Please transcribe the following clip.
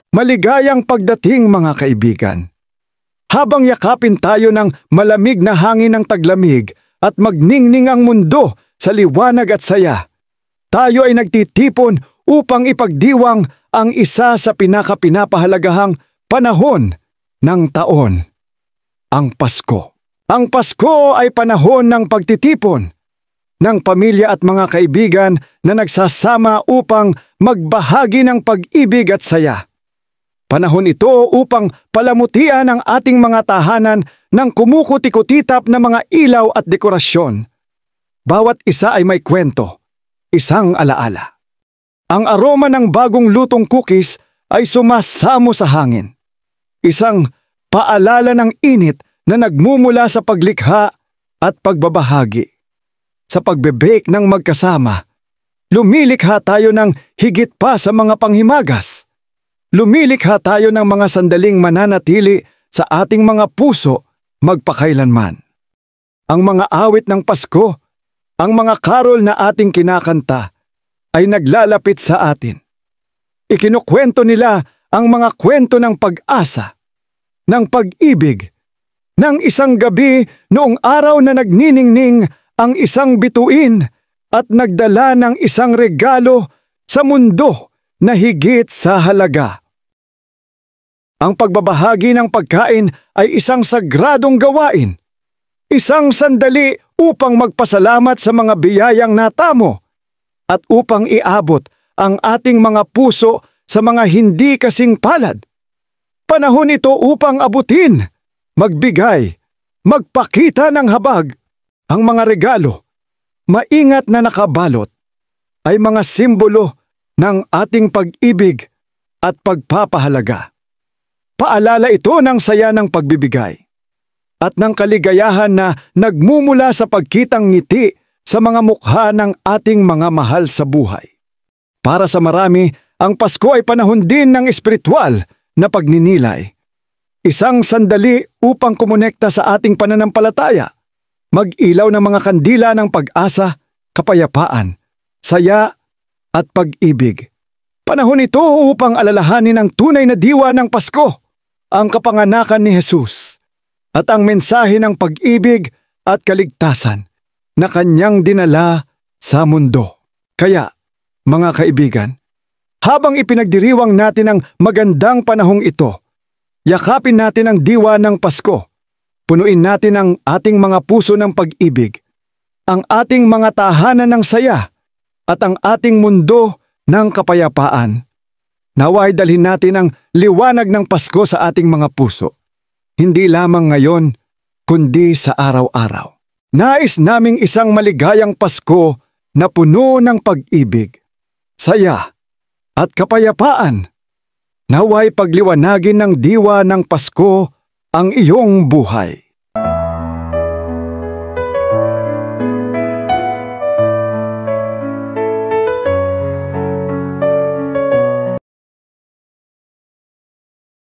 Maligayang pagdating mga kaibigan. Habang yakapin tayo ng malamig na hangin ng taglamig at magningning ang mundo sa liwanag at saya, tayo ay nagtitipon upang ipagdiwang ang isa sa pinakapinapahalagahang panahon ng taon, ang Pasko. Ang Pasko ay panahon ng pagtitipon ng pamilya at mga kaibigan na nagsasama upang magbahagi ng pag-ibig at saya. Panahon ito upang palamutian ang ating mga tahanan ng kumukuti-kutitap na mga ilaw at dekorasyon. Bawat isa ay may kwento, isang alaala. Ang aroma ng bagong lutong cookies ay sumasamo sa hangin. Isang paalala ng init na nagmumula sa paglikha at pagbabahagi. Sa pagbe-bake ng magkasama, lumilikha tayo ng higit pa sa mga panghimagas. Lumilikha tayo ng mga sandaling mananatili sa ating mga puso magpakailanman. Ang mga awit ng Pasko, ang mga karol na ating kinakanta, ay naglalapit sa atin. Ikinukwento nila ang mga kwento ng pag-asa, ng pag-ibig, ng isang gabi noong araw na nagniningning ang isang bituin at nagdala ng isang regalo sa mundo na higit sa halaga. Ang pagbabahagi ng pagkain ay isang sagradong gawain, isang sandali upang magpasalamat sa mga biyayang natamo at upang iabot ang ating mga puso sa mga hindi kasing palad. Panahon ito upang abutin, magbigay, magpakita ng habag. Ang mga regalo, maingat na nakabalot, ay mga simbolo ng ating pag-ibig at pagpapahalaga. Paalala ito ng saya ng pagbibigay at ng kaligayahan na nagmumula sa pagkitang ngiti sa mga mukha ng ating mga mahal sa buhay. Para sa marami, ang Pasko ay panahon din ng espiritual na pagninilay. Isang sandali upang kumonekta sa ating pananampalataya, mag-ilaw ng mga kandila ng pag-asa, kapayapaan, saya at pag-ibig. Panahon ito upang alalahanin ang tunay na diwa ng Pasko, ang kapanganakan ni Jesus, at ang mensahe ng pag-ibig at kaligtasan na kanyang dinala sa mundo. Kaya, mga kaibigan, habang ipinagdiriwang natin ang magandang panahong ito, yakapin natin ang diwa ng Pasko. Punuin natin ang ating mga puso ng pag-ibig, ang ating mga tahanan ng saya, at ang ating mundo ng kapayapaan. Naway dalhin natin ang liwanag ng Pasko sa ating mga puso, hindi lamang ngayon, kundi sa araw-araw. Nais naming isang maligayang Pasko na puno ng pag-ibig, saya, at kapayapaan. Naway pagliwanagin ng diwa ng Pasko ang iyong buhay.